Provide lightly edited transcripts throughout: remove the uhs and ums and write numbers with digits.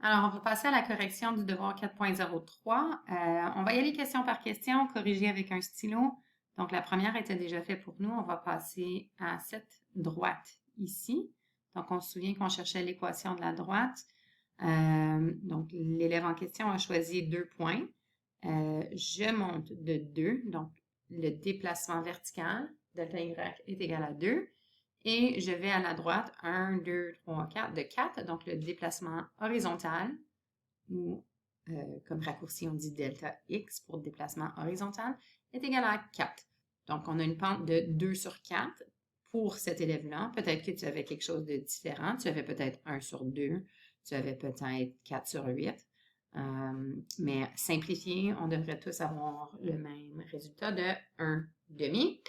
Alors, on va passer à la correction du devoir 4.03. On va y aller question par question, corriger avec un stylo. Donc, la première était déjà faite pour nous. On va passer à cette droite ici. Donc, on se souvient qu'on cherchait l'équation de la droite. Donc, l'élève en question a choisi 2 points. Je monte de 2, donc le déplacement vertical, delta y est égal à 2. Et je vais à la droite, 1, 2, 3, 4, de 4, donc le déplacement horizontal, ou comme raccourci, on dit delta x pour déplacement horizontal, est égal à 4. Donc, on a une pente de 2 sur 4 pour cet élève-là. Peut-être que tu avais quelque chose de différent. Tu avais peut-être 1 sur 2, tu avais peut-être 4 sur 8. Mais simplifié, on devrait tous avoir le même résultat de 1 demi.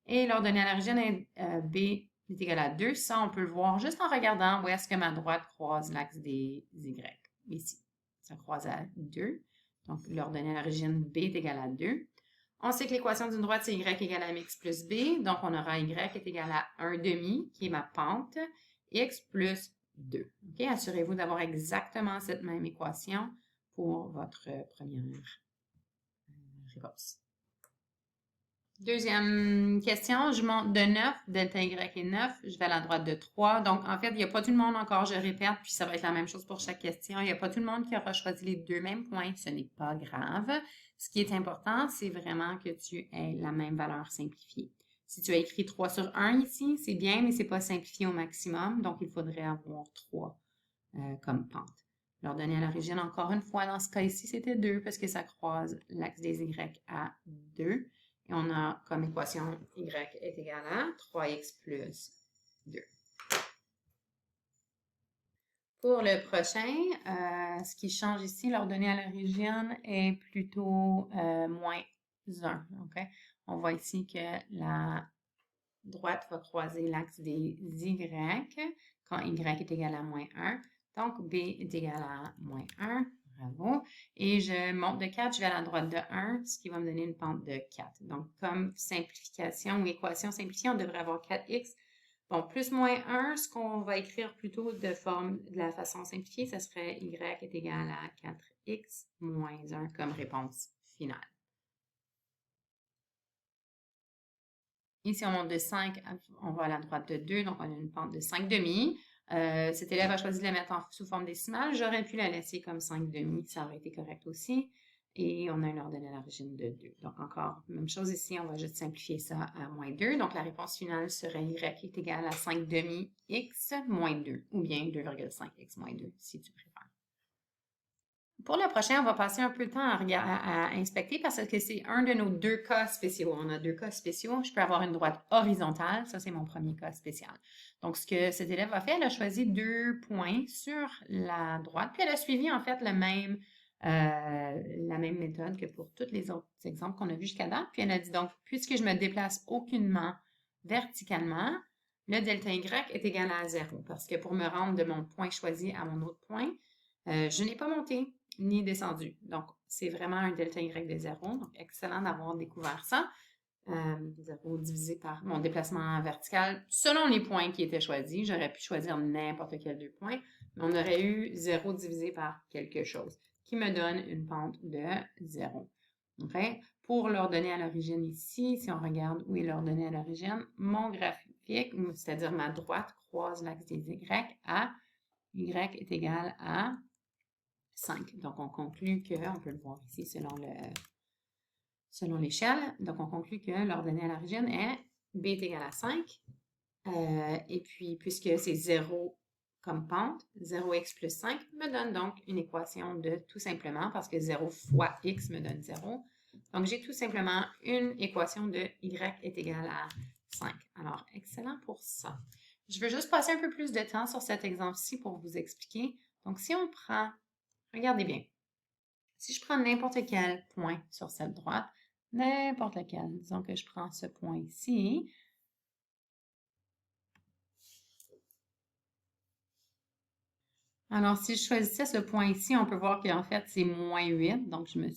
Et l'ordonnée à l'origine est B est égal à 2. Ça, on peut le voir juste en regardant où est-ce que ma droite croise l'axe des Y. Ici, ça croise à 2. Donc, l'ordonnée à l'origine B est égal à 2. On sait que l'équation d'une droite, c'est Y égale à mx plus B. Donc, on aura Y est égal à 1 demi, qui est ma pente, x plus 2. Okay? Assurez-vous d'avoir exactement cette même équation pour votre première réponse. Deuxième question, je monte de 9, delta Y est 9, je vais à la droite de 3. Donc, en fait, il n'y a pas tout le monde encore, je répète, puis ça va être la même chose pour chaque question. Il n'y a pas tout le monde qui aura choisi les deux mêmes points, ce n'est pas grave. Ce qui est important, c'est vraiment que tu aies la même valeur simplifiée. Si tu as écrit 3 sur 1 ici, c'est bien, mais ce n'est pas simplifié au maximum, donc il faudrait avoir 3 comme pente. L'ordonnée à l'origine, encore une fois, dans ce cas ici, c'était 2 parce que ça croise l'axe des Y à 2. Et on a comme équation Y est égal à 3x plus 2. Pour le prochain, ce qui change ici, l'ordonnée à l'origine est plutôt moins 1. Okay? On voit ici que la droite va croiser l'axe des Y quand Y est égal à moins 1. Donc, B est égal à moins 1. Bravo. Et je monte de 4, je vais à la droite de 1, ce qui va me donner une pente de 4. Donc, comme simplification ou équation simplifiée, on devrait avoir 4x. Bon, plus moins 1, ce qu'on va écrire plutôt de la façon simplifiée, ce serait Y est égal à 4x moins 1 comme réponse finale. Ici, on monte de 5, on va à la droite de 2, donc on a une pente de 5 demi. Cet élève a choisi de la mettre sous forme décimale. J'aurais pu la laisser comme 5 demi, ça aurait été correct aussi. Et on a une ordonnée à l'origine de 2. Donc encore, même chose ici, on va juste simplifier ça à moins 2. Donc la réponse finale serait Y est égal à 5 demi x moins 2, ou bien 2,5 x moins 2, si tu préfères. Pour le prochain, on va passer un peu de temps à inspecter parce que c'est un de nos deux cas spéciaux. On a deux cas spéciaux. Je peux avoir une droite horizontale. Ça, c'est mon premier cas spécial. Donc, ce que cet élève a fait, elle a choisi 2 points sur la droite, puis elle a suivi en fait la même méthode que pour tous les autres exemples qu'on a vus jusqu'à date. Puis elle a dit donc, puisque je me déplace aucunement verticalement, le delta Y est égal à 0 parce que pour me rendre de mon point choisi à mon autre point, je n'ai pas monté ni descendu. Donc, c'est vraiment un delta Y de 0. Donc, excellent d'avoir découvert ça. 0 divisé par mon déplacement vertical selon les points qui étaient choisis. J'aurais pu choisir n'importe quel 2 points, mais on aurait eu 0 divisé par quelque chose qui me donne une pente de 0. Okay? Pour l'ordonnée à l'origine ici, si on regarde où est l'ordonnée à l'origine, mon graphique, c'est-à-dire ma droite, croise l'axe des Y à Y est égal à 5. Donc, on conclut que, on peut le voir ici selon l'échelle, donc on conclut que l'ordonnée à l'origine est B est égal à 5. Et puis, puisque c'est 0 comme pente, 0x plus 5 me donne donc une équation de tout simplement, parce que 0 fois x me donne 0. Donc, j'ai tout simplement une équation de y est égal à 5. Alors, excellent pour ça. Je veux juste passer un peu plus de temps sur cet exemple-ci pour vous expliquer. Donc, si on prend, regardez bien, si je prends n'importe quel point sur cette droite, n'importe lequel, disons que je prends ce point ici, alors, si je choisissais ce point ici, on peut voir qu'en fait, c'est moins 8. Donc, je me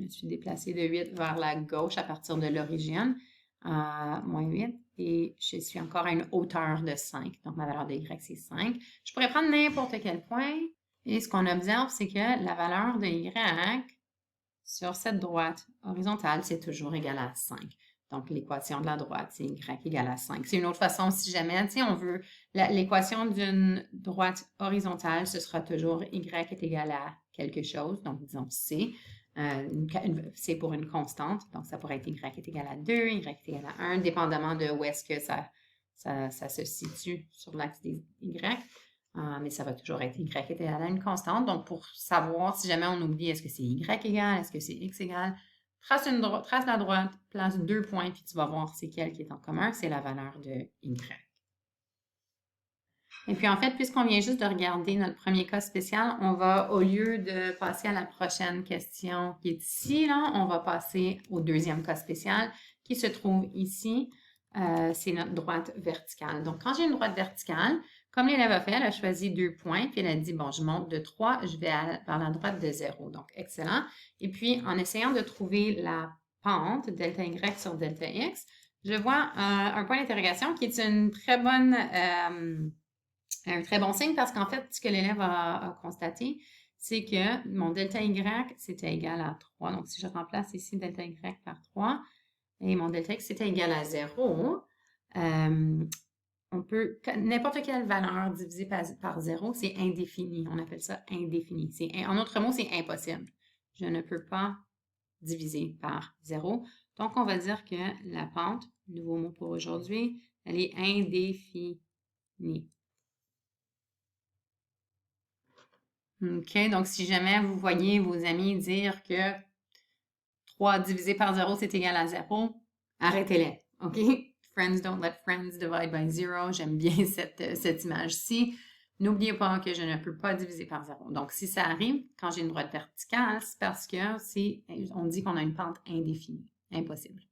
suis déplacée de 8 vers la gauche à partir de l'origine, moins 8. Et je suis encore à une hauteur de 5. Donc, ma valeur de Y, c'est 5. Je pourrais prendre n'importe quel point Et ce qu'on observe, c'est que la valeur de y sur cette droite horizontale, c'est toujours égal à 5. Donc, l'équation de la droite, c'est y égale à 5. C'est une autre façon, si jamais, on veut l'équation d'une droite horizontale, ce sera toujours y est égal à quelque chose. Donc, disons C. C'est pour une constante. Donc, ça pourrait être y est égal à 2, y est égal à 1, dépendamment de où est-ce que ça se situe sur l'axe des Y. Mais ça va toujours être y égal à une constante. Donc, pour savoir si jamais on oublie, est-ce que c'est y égal, est-ce que c'est x égal, trace la droite, place 2 points, puis tu vas voir c'est quel qui est en commun. C'est la valeur de y. Et puis, en fait, puisqu'on vient juste de regarder notre premier cas spécial, on va, au lieu de passer à la prochaine question qui est ici, là, on va passer au deuxième cas spécial qui se trouve ici. C'est notre droite verticale. Donc, quand j'ai une droite verticale, comme l'élève a fait, elle a choisi 2 points, puis elle a dit, bon, je monte de 3, je vais vers la droite de 0. Donc, excellent. Et puis, en essayant de trouver la pente, delta y sur delta x, je vois un point d'interrogation qui est un très bon signe parce qu'en fait, ce que l'élève a constaté, c'est que mon delta y, c'était égal à 3. Donc, si je remplace ici delta y par 3, et mon delta x, c'était égal à 0, on peut, n'importe quelle valeur divisée par 0, c'est indéfini. On appelle ça indéfini. En d'autres mots, c'est impossible. Je ne peux pas diviser par 0. Donc, on va dire que la pente, nouveau mot pour aujourd'hui, elle est indéfinie. OK, donc si jamais vous voyez vos amis dire que 3 divisé par 0, c'est égal à 0, arrêtez-les. OK? Friends don't let friends divide by 0. J'aime bien cette image-ci. N'oubliez pas que je ne peux pas diviser par 0. Donc, si ça arrive, quand j'ai une droite verticale, c'est parce que on dit qu'on a une pente indéfinie. Impossible.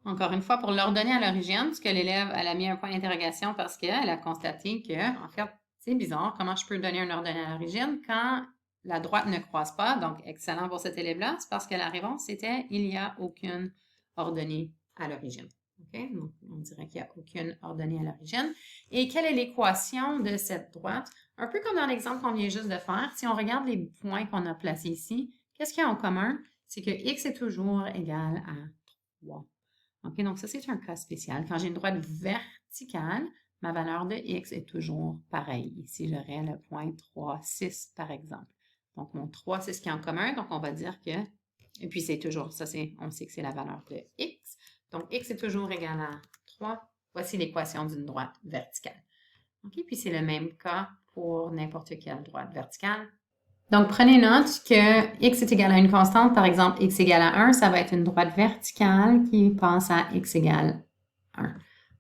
Encore une fois, pour l'ordonner à l'origine, ce que l'élève, elle a mis un point d'interrogation parce qu'elle a constaté que, en fait, c'est bizarre, comment je peux donner un ordonnée à l'origine quand la droite ne croise pas. Donc, excellent pour cet élève-là, c'est parce que la réponse, c'était il n'y a aucune ordonnée à l'origine. OK? Donc, on dirait qu'il n'y a aucune ordonnée à l'origine. Et quelle est l'équation de cette droite? Un peu comme dans l'exemple qu'on vient juste de faire, si on regarde les points qu'on a placés ici, qu'est-ce qu'il y a en commun? C'est que x est toujours égal à 3. OK, donc ça, c'est un cas spécial. Quand j'ai une droite verticale, ma valeur de x est toujours pareille. Ici, j'aurais le point 3, 6, par exemple. Donc, mon 3, c'est ce qui est en commun. Donc, on va dire que, et puis c'est toujours, ça, on sait que c'est la valeur de x. Donc, x est toujours égal à 3. Voici l'équation d'une droite verticale. OK, puis c'est le même cas pour n'importe quelle droite verticale. Donc, prenez note que x est égal à une constante, par exemple, x égale à 1, ça va être une droite verticale qui passe à x égale 1.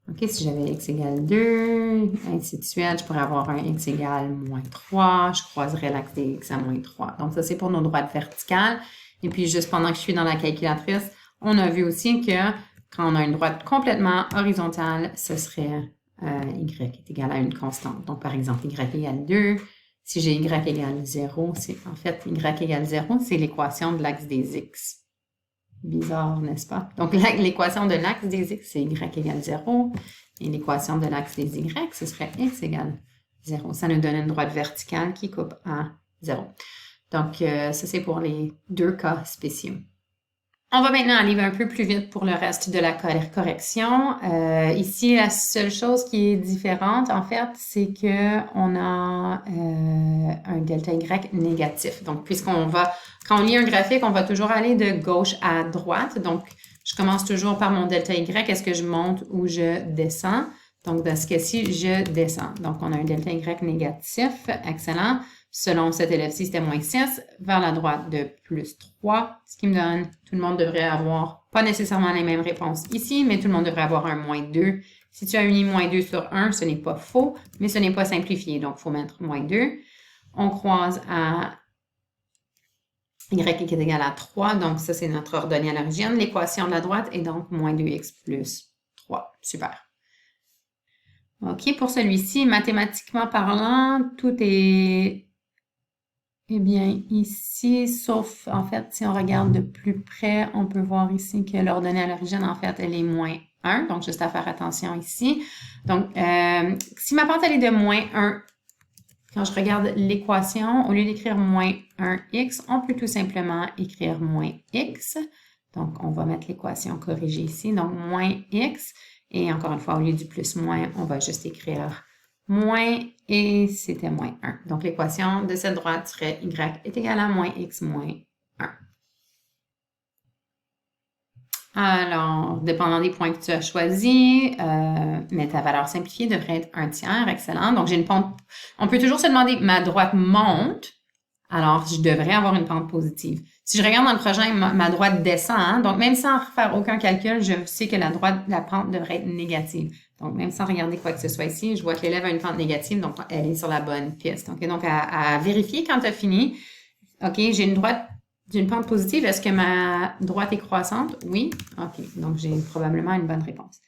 OK, si j'avais x égale 2, ainsi de suite, je pourrais avoir un x égale moins 3, je croiserais l'axe des x à moins 3. Donc, ça, c'est pour nos droites verticales. Et puis, juste pendant que je suis dans la calculatrice, on a vu aussi que quand on a une droite complètement horizontale, ce serait y est égal à une constante. Donc, par exemple, y égale 2. Si j'ai y égale 0, en fait, y égale 0, c'est l'équation de l'axe des x. Bizarre, n'est-ce pas? Donc, l'équation de l'axe des x, c'est y égale 0. Et l'équation de l'axe des y, ce serait x égale 0. Ça nous donne une droite verticale qui coupe à 0. Donc, ça, c'est pour les deux cas spéciaux. On va maintenant aller un peu plus vite pour le reste de la correction. Ici, la seule chose qui est différente, en fait, c'est qu'on a un delta y négatif. Donc, quand on lit un graphique, on va toujours aller de gauche à droite. Donc, je commence toujours par mon delta y. Est-ce que je monte ou je descends? Donc, dans ce cas-ci, je descends. Donc, on a un delta y négatif. Excellent. Selon cet élève-ci, c'était moins 6, vers la droite de plus 3, ce qui me donne, tout le monde devrait avoir, pas nécessairement les mêmes réponses ici, mais tout le monde devrait avoir un moins 2. Si tu as uni moins 2 sur 1, ce n'est pas faux, mais ce n'est pas simplifié, donc il faut mettre moins 2. On croise à y qui est égal à 3, donc ça, c'est notre ordonnée à l'origine. L'équation de la droite est donc moins 2x plus 3. Super. OK, pour celui-ci, mathématiquement parlant, tout est... Eh bien, ici, sauf, en fait, si on regarde de plus près, on peut voir ici que l'ordonnée à l'origine, en fait, elle est moins 1. Donc, juste à faire attention ici. Donc, si ma pente, elle est de moins 1, Quand je regarde l'équation, au lieu d'écrire moins 1x, on peut tout simplement écrire moins x. Donc, on va mettre l'équation corrigée ici. Donc, moins x. Et encore une fois, au lieu du plus moins, on va juste écrire moins et c'était moins 1. Donc, l'équation de cette droite serait y est égal à moins x moins 1. Alors, dépendant des points que tu as choisis, mais ta valeur simplifiée devrait être 1/3. Excellent. Donc, j'ai une pente. On peut toujours se demander, ma droite monte, alors je devrais avoir une pente positive. Si je regarde dans le prochain, ma droite descend. Hein? Donc, même sans faire aucun calcul, je sais que la pente devrait être négative. Donc, même sans regarder quoi que ce soit ici, je vois que l'élève a une pente négative, donc elle est sur la bonne piste. Okay? Donc, à vérifier quand tu as fini. OK, j'ai une droite d'une pente positive. Est-ce que ma droite est croissante? Oui. OK, donc j'ai probablement une bonne réponse.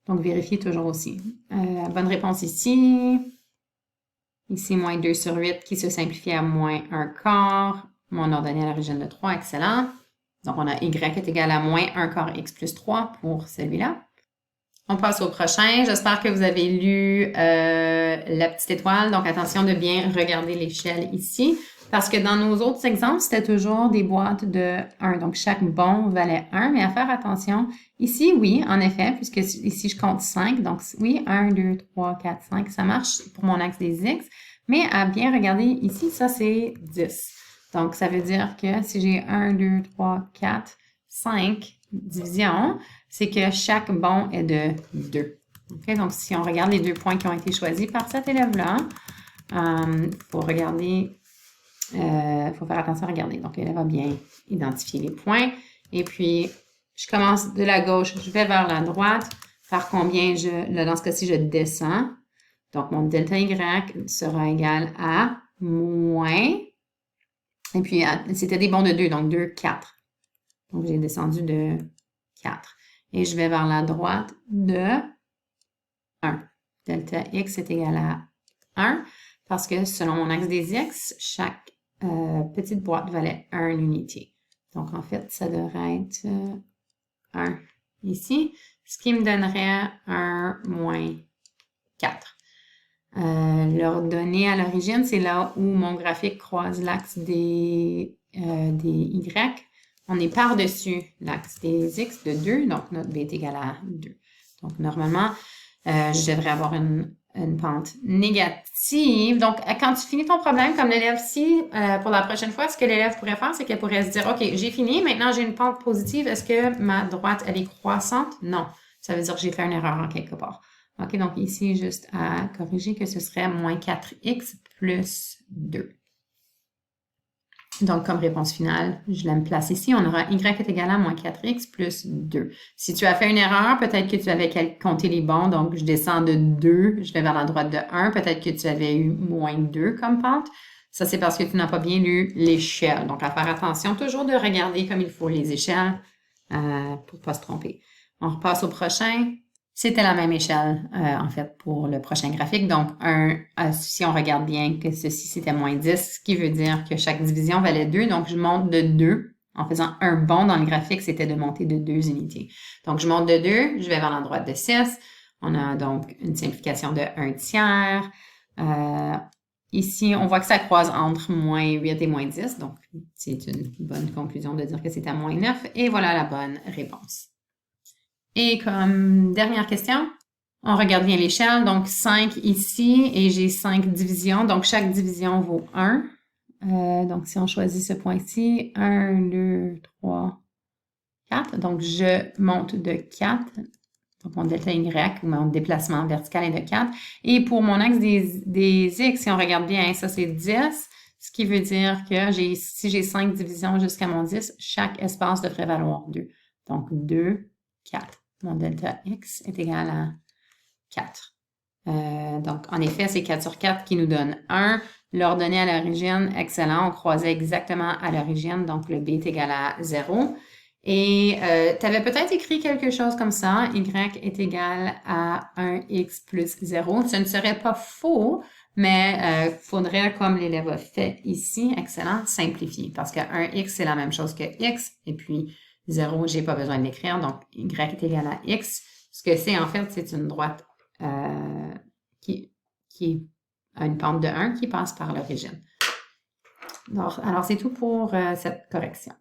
Donc, vérifiez toujours aussi. Bonne réponse ici. Ici, moins 2 sur 8 qui se simplifie à moins 1/4. Mon ordonnée à l'origine de 3, excellent. Donc, on a y est égal à moins 1/4 x plus 3 pour celui-là. On passe au prochain. J'espère que vous avez lu la petite étoile. Donc, attention de bien regarder l'échelle ici. Parce que dans nos autres exemples, c'était toujours des boîtes de 1. Donc, chaque bon valait 1. Mais à faire attention, ici, oui, en effet, puisque ici, je compte 5. Donc, oui, 1, 2, 3, 4, 5. Ça marche pour mon axe des X. Mais à bien regarder ici, ça, c'est 10. Donc, ça veut dire que si j'ai 1, 2, 3, 4, 5 divisions, c'est que chaque bon est de 2. Okay? Donc, si on regarde les 2 points qui ont été choisis par cet élève-là, il faut regarder, faut faire attention à regarder. Donc, l'élève va bien identifier les points. Et puis, je commence de la gauche, je vais vers la droite. Par combien là, dans ce cas-ci, je descends. Donc, mon delta Y sera égal à moins. Et puis, c'était des bons de 2, donc 2, 4. Donc, j'ai descendu de 4. Et je vais vers la droite de 1. Delta X est égal à 1 parce que selon mon axe des X, chaque petite boîte valait 1 unité. Donc, en fait, ça devrait être 1 ici, ce qui me donnerait 1 moins 4. L'ordonnée à l'origine, c'est là où mon graphique croise l'axe des Y. On est par-dessus l'axe des X de 2, donc notre B est égal à 2. Donc, normalement, je devrais avoir une pente négative. Donc, quand tu finis ton problème, comme l'élève-ci, pour la prochaine fois, ce que l'élève pourrait faire, c'est qu'elle pourrait se dire, OK, j'ai fini, maintenant j'ai une pente positive. Est-ce que ma droite, elle est croissante? Non. Ça veut dire que j'ai fait une erreur en quelque part. OK, donc ici, juste à corriger que ce serait moins 4x plus 2. Donc, comme réponse finale, je la place ici. On aura y est égal à moins 4x plus 2. Si tu as fait une erreur, peut-être que tu avais compté les bons. Donc, je descends de 2, je vais vers la droite de 1. Peut-être que tu avais eu moins 2 comme pente. Ça, c'est parce que tu n'as pas bien lu l'échelle. Donc, à faire attention toujours de regarder comme il faut les échelles pour ne pas se tromper. On repasse au prochain. C'était la même échelle, en fait, pour le prochain graphique. Donc, si on regarde bien que ceci, c'était moins 10, ce qui veut dire que chaque division valait 2. Donc, je monte de 2. En faisant un bond dans le graphique, c'était de monter de 2 unités. Donc, je monte de 2, je vais vers la droite de 6. On a donc une simplification de 1/3. Ici, on voit que ça croise entre moins 8 et moins 10. Donc, c'est une bonne conclusion de dire que c'est à moins 9. Et voilà la bonne réponse. Et comme dernière question, on regarde bien l'échelle. Donc, 5 ici et j'ai 5 divisions. Donc, chaque division vaut 1. Donc, si on choisit ce point-ci, 1, 2, 3, 4. Donc, je monte de 4. Donc, mon delta Y ou mon déplacement vertical est de 4. Et pour mon axe des X, si on regarde bien, ça c'est 10. Ce qui veut dire que si j'ai 5 divisions jusqu'à mon 10, chaque espace devrait valoir 2. Donc, 2, 4. Mon delta X est égal à 4. Donc, en effet, c'est 4 sur 4 qui nous donne 1. L'ordonnée à l'origine, excellent. On croisait exactement à l'origine. Donc, le B est égal à 0. Et tu avais peut-être écrit quelque chose comme ça. Y est égal à 1x plus 0. Ce ne serait pas faux, mais il faudrait, comme l'élève a fait ici, excellent, simplifier. Parce que 1x, c'est la même chose que x. Et puis, 0, j'ai pas besoin de l'écrire, donc y est égal à x. Ce que c'est, en fait, c'est une droite qui est une pente de 1 qui passe par l'origine. Alors c'est tout pour cette correction.